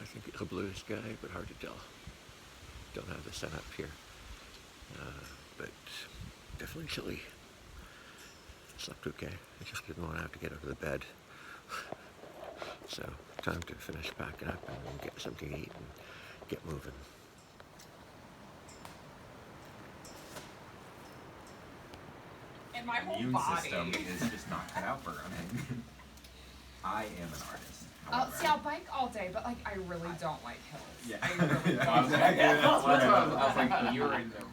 I think it's a blue sky, but hard to tell. Don't have the sun up here. But definitely chilly. Slept okay. I just didn't want to have to get out of the bed. So time to finish packing up and get something to eat and get moving. And my whole immune body. system is just not cut out for running. I am an artist. See, I'll bike all day, but like I really don't like hills. Yeah. I really don't. That's what I was like, you're in the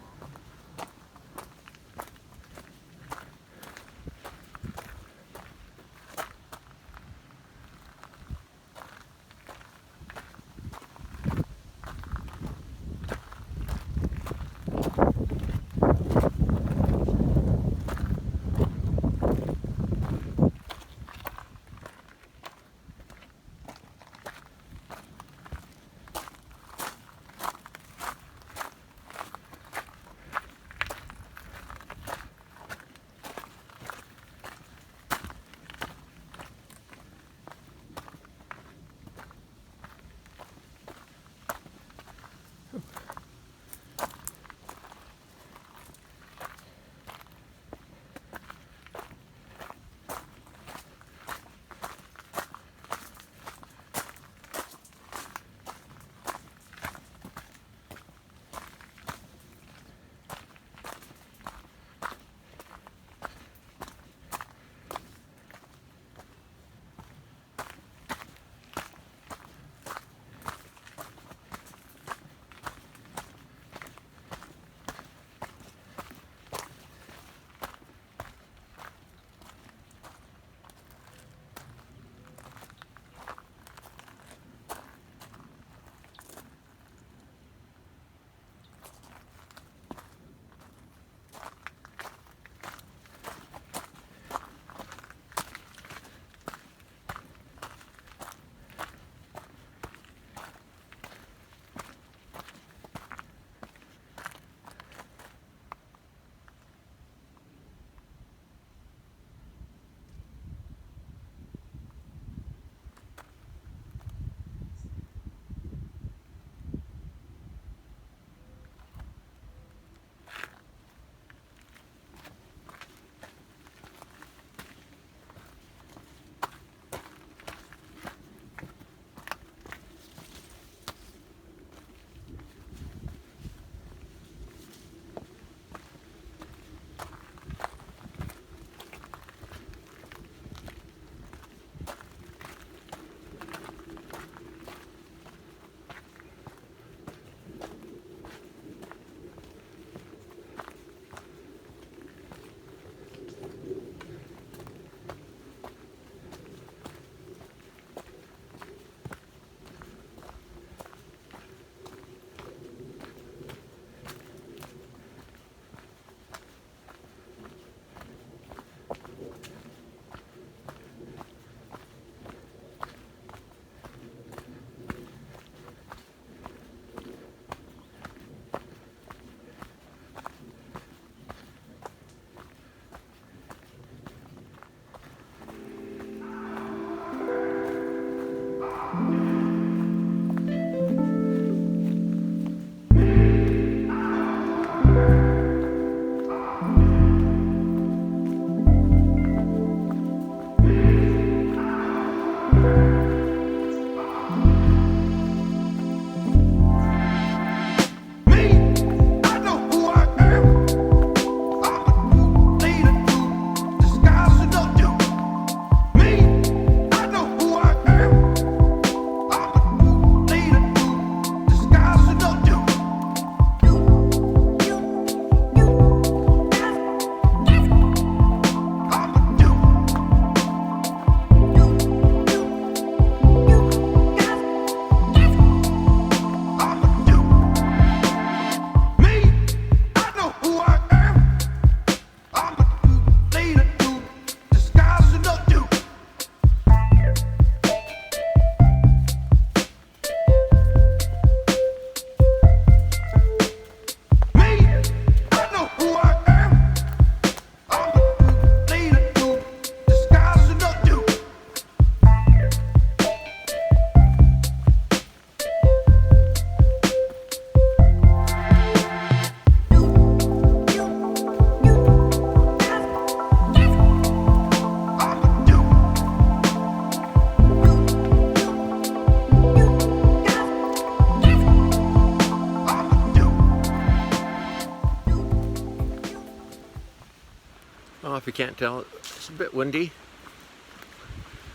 if you can't tell, it's a bit windy,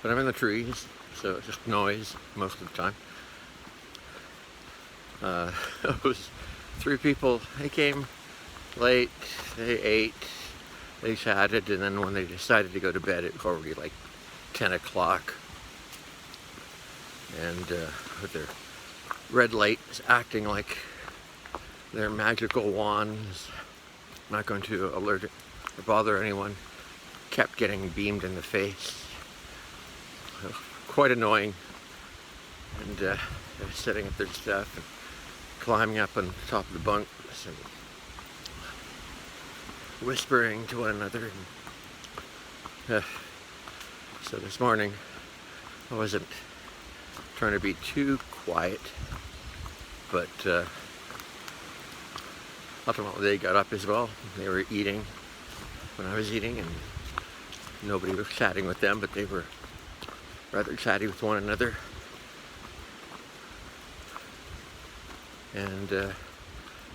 but I'm in the trees, so it's just noise most of the time. Those 3 people, they came late, they ate, they chatted, and then when they decided to go to bed, it was already like 10 o'clock. And with their red lights acting like their magical wands, not going to alert or bother anyone, kept getting beamed in the face. Quite annoying. And they were setting up their stuff and climbing up on top of the bunks and whispering to one another. And, so this morning I wasn't trying to be too quiet, but ultimately they got up as well. They were eating when I was eating, and nobody was chatting with them, but they were rather chatty with one another. And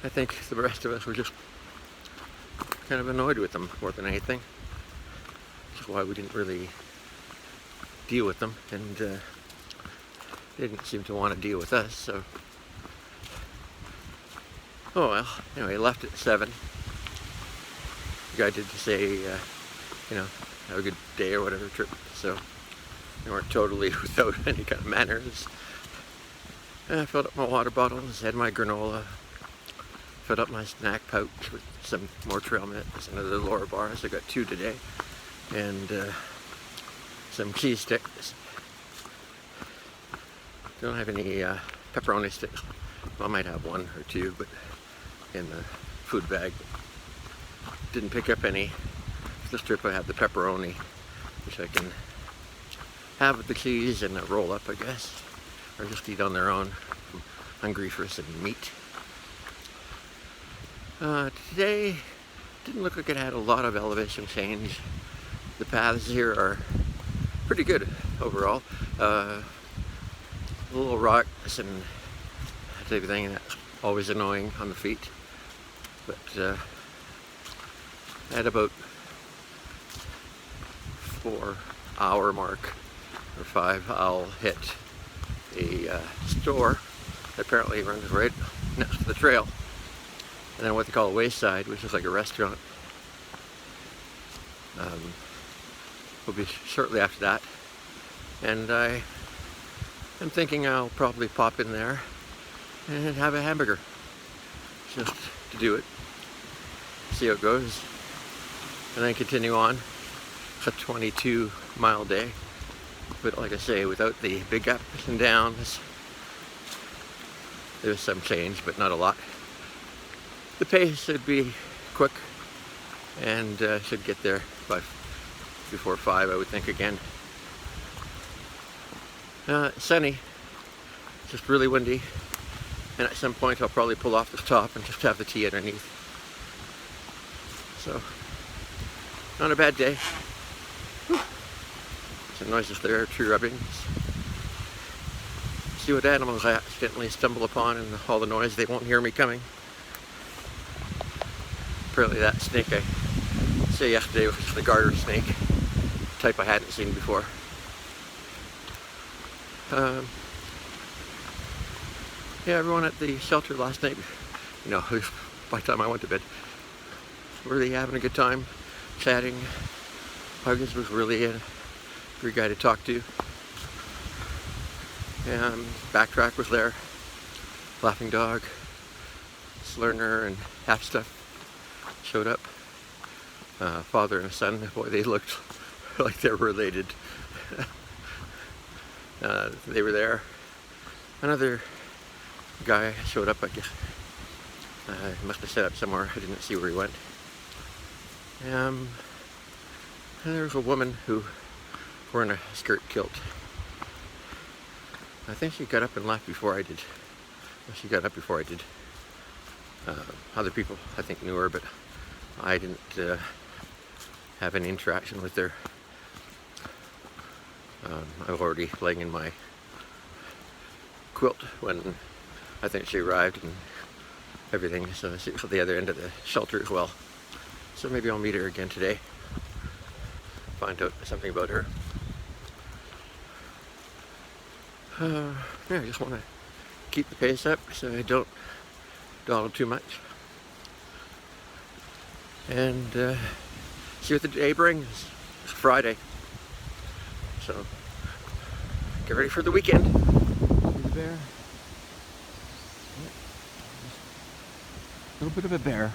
I think the rest of us were just kind of annoyed with them more than anything. That's why we didn't really deal with them, and they didn't seem to want to deal with us, so. Oh well, anyway, left at 7. The guy did say, you know, have a good day or whatever trip, so they weren't totally without any kind of manners. I filled up my water bottles, had my granola, filled up my snack pouch with some more trail mix and other Laura bars. I got 2 today, and some cheese sticks. Don't have any pepperoni sticks. Well, I might have 1 or 2, but in the food bag. Didn't pick up any. For this trip I have the pepperoni, which I can have with the cheese and a roll up, I guess. Or just eat on their own. I'm hungry for some meat. Today didn't look like it had a lot of elevation change. The paths here are pretty good overall. Little rocks and everything, that's always annoying on the feet. But at about 4-hour mark or 5, I'll hit a store that apparently runs right next to the trail, and then what they call a wayside, which is like a restaurant. Will be shortly after that, and I am thinking I'll probably pop in there and have a hamburger just to do it, see how it goes, and then continue on. It's a 22-mile day, but like I say, without the big ups and downs. There's some change, but not a lot. The pace should be quick, and should get there before 5, I would think, again. Sunny, just really windy, and at some point I'll probably pull off the top and just have the tea underneath. So, not a bad day. Some noises there, tree rubbings. See what animals I accidentally stumble upon in all the noise. They won't hear me coming. Apparently that snake I said yesterday was the garter snake, type I hadn't seen before. Yeah, everyone at the shelter last night, you know, by the time I went to bed, really having a good time, chatting. Huggins was really a great guy to talk to. And Backtrack was there. Laughing Dog, Slurner, and Half Stuff showed up. Father and son, boy, they looked like they were related. They were there. Another guy showed up, I guess. He must have set up somewhere. I didn't see where he went. And there was a woman who wearing a skirt kilt. I think she got up and left before I did. She got up before I did. Other people, I think, knew her, but I didn't have any interaction with her. I was already laying in my quilt when I think she arrived and everything, so she was at the other end of the shelter as well. So maybe I'll meet her again today. find out something about her. Yeah, I just want to keep the pace up so I don't dawdle too much. And see what the day brings. It's Friday. So get ready for the weekend. See the bear? A little bit of a bear.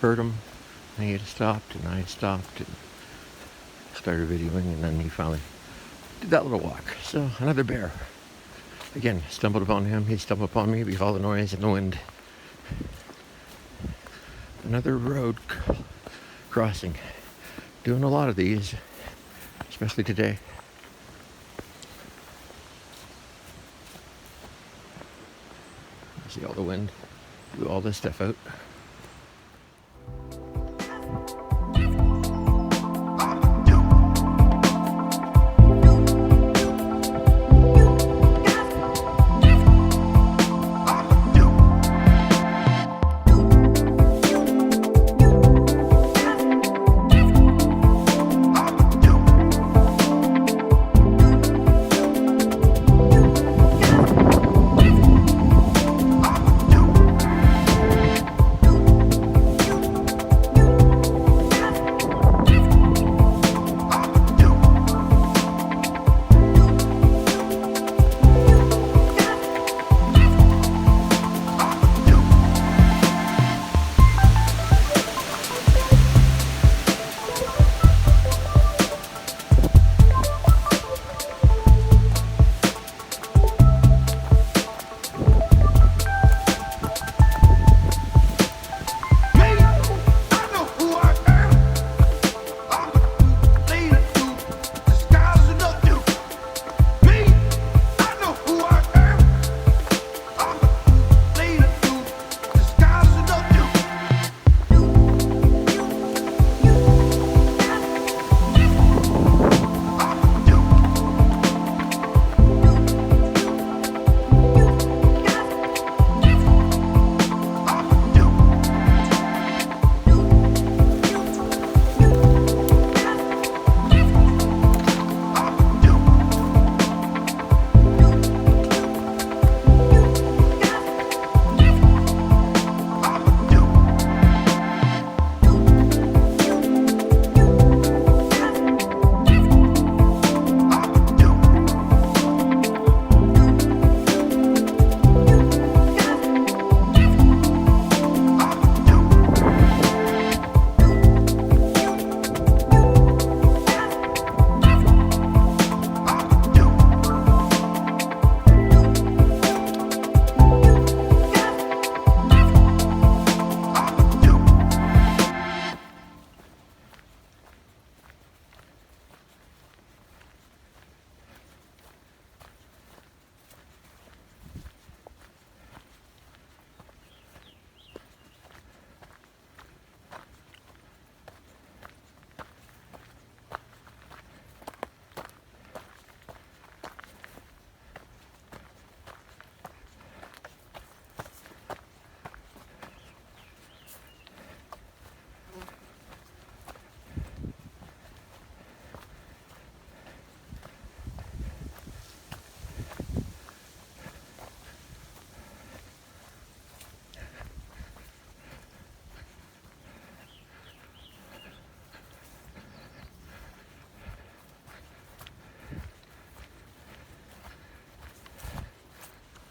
Heard him. And he stopped, and I stopped and started videoing, and then he finally did that little walk. So another bear. Again, stumbled upon him. He stumbled upon me with all the noise and the wind. Another road crossing. Doing a lot of these, especially today. See all the wind, blew all this stuff out.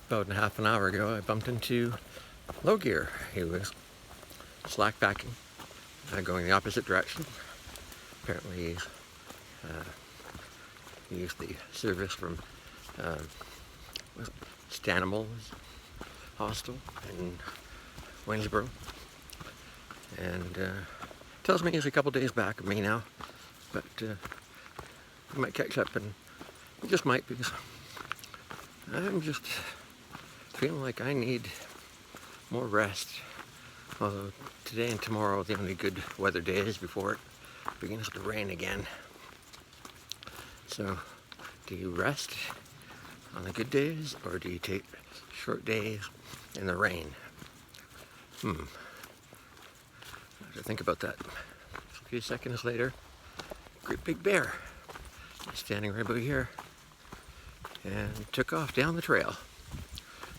About a half an hour ago, I bumped into Low Gear. He was slack backing, going the opposite direction. Apparently, he used the service from Stanimal's hostel in Waynesboro, and tells me he's a couple days back of me now, but we might catch up, and we just might, because I'm just feeling like I need more rest. Although today and tomorrow are the only good weather days before it begins to rain again. So, do you rest on the good days, or do you take short days in the rain? I have to think about that. A few seconds later, great big bear. He's standing right about here and took off down the trail.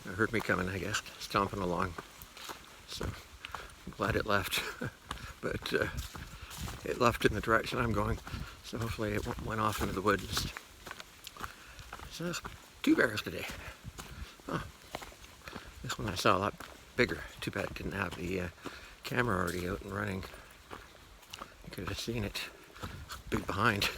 It heard me coming, I guess, stomping along. So I'm glad it left. But it left in the direction I'm going, so hopefully it went off into the woods. So 2 bears today. Oh, this one I saw a lot bigger. Too bad it didn't have the camera already out and running. I could have seen it. Big behind.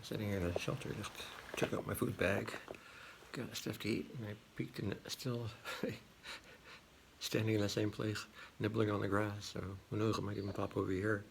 Sitting here in the shelter, just took out my food bag, got stuff to eat, and I peeked and it's still standing in the same place, nibbling on the grass, so who knows, it might even pop over here.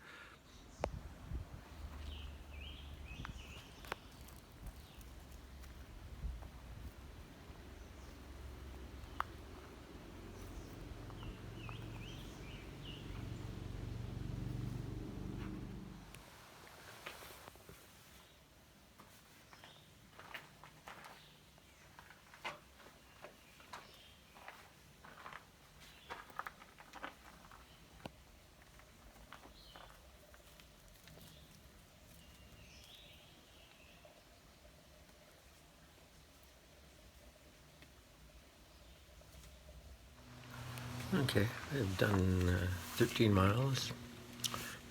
Okay, I've done 13 miles,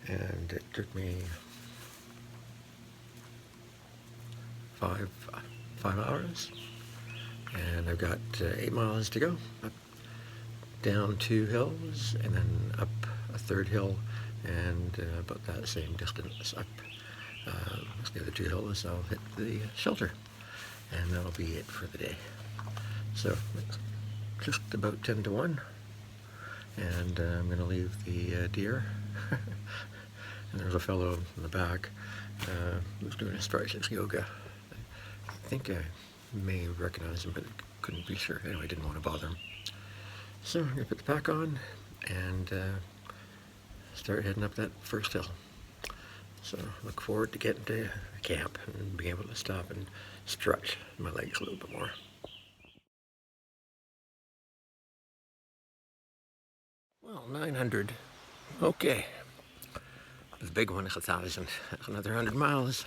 and it took me five hours, and I've got 8 miles to go. Up, down 2 hills, and then up a 3rd hill, and about that same distance up the other 2 hills. I'll hit the shelter, and that'll be it for the day. So it's just about 10 to 1. And I'm going to leave the deer. And there's a fellow in the back who's doing a stretches yoga. I think I may recognize him, but couldn't be sure. Anyway, I didn't want to bother him. So I'm going to put the pack on and start heading up that first hill. So look forward to getting to camp and being able to stop and stretch my legs a little bit more. Well, 900. Okay. The big one is 1,000. That's another 100 miles.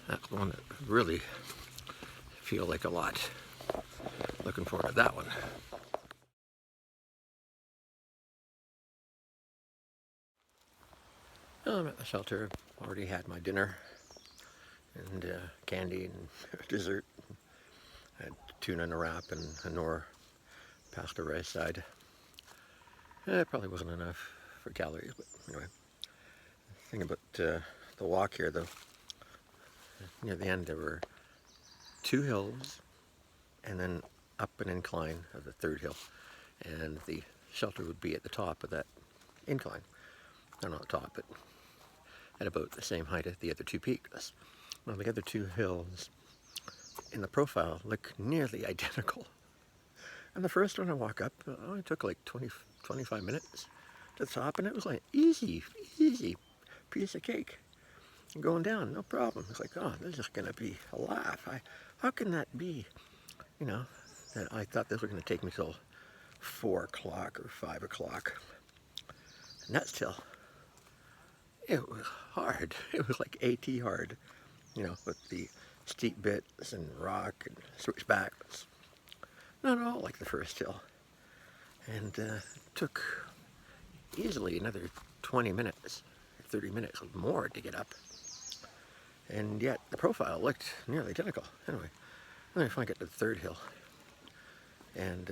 That's the one that really feel like a lot. Looking forward to that one. Well, I'm at the shelter. Already had my dinner and candy and dessert. I had tuna in a wrap and a Knorr pasta rice side. It probably wasn't enough for calories, but anyway. The thing about the walk here, though, near the end there were 2 hills and then up an incline of the 3rd hill, and the shelter would be at the top of that incline. No, not top, but at about the same height as the other 2 peaks. Well, the other 2 hills in the profile look nearly identical. And the first one I walk up, it took like 25 minutes. to the top, and it was like easy piece of cake. Going down, no problem. It's like, oh, this is gonna be a laugh. How can that be? You know, that I thought this was gonna take me till 4 o'clock or 5 o'clock. And that's till it was hard. It was like AT hard, you know, with the steep bits and rock and switchbacks. Not at all like the first hill. And it took easily another 20 minutes, 30 minutes or more to get up. And yet the profile looked nearly identical. Anyway, then I finally got to the third hill. And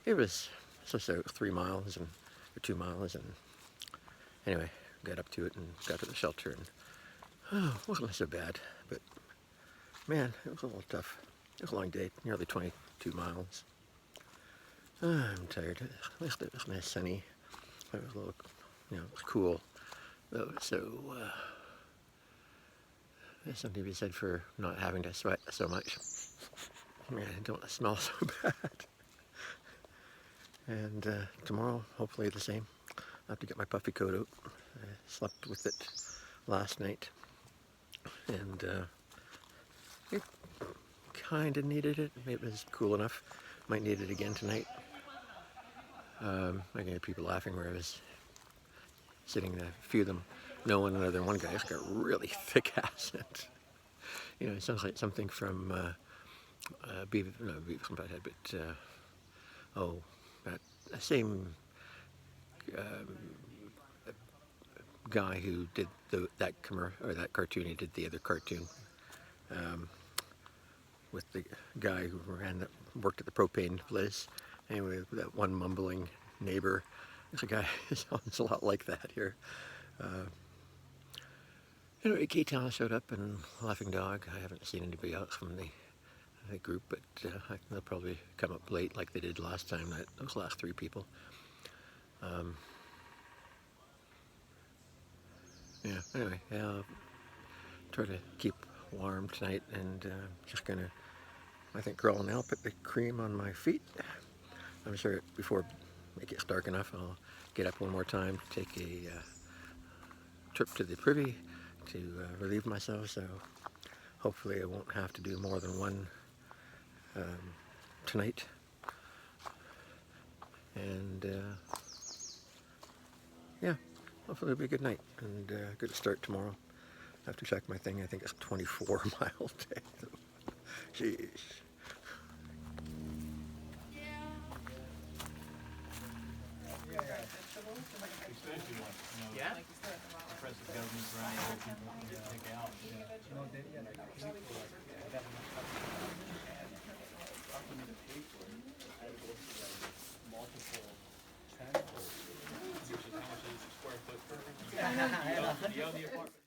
it was supposed to 3 miles or 2 miles. And anyway, got up to it and got to the shelter. And it wasn't so bad. But man, it was a little tough. It was a long day, nearly 22 miles. I'm tired. At least it was nice sunny. It was a little, you know, it was cool. Though, so there's something to be said for not having to sweat so much. Man, I don't smell so bad. And tomorrow, hopefully the same. I'll have to get my puffy coat out. I slept with it last night. And it kind of needed it. It was cool enough. Might need it again tonight. I get people laughing where I was sitting there. A few of them know one another. One guy's got a really thick accent. You know, it sounds like something from Beavis from Butthead, but that same guy who did that cartoon. He did the other cartoon with the guy who worked at the propane place. Anyway, that one mumbling neighbor. There's a guy who sounds a lot like that here. Anyway, K-Town showed up and Laughing Dog. I haven't seen anybody else from the group, but they'll probably come up late like they did last time. Those last 3 people. Yeah, anyway, I'll try to keep warm tonight and just gonna, I think, curl now, put the cream on my feet. I'm sure before it gets dark enough, I'll get up one more time, take a trip to the privy to relieve myself, so hopefully I won't have to do more than one tonight. And yeah, hopefully it'll be a good night and good start tomorrow. I have to check my thing. I think it's 24 mile day. Jeez. Yeah? Impressive government grind, what people want to take out. Multiple channels, which is how much is a square foot per? You own the apartment?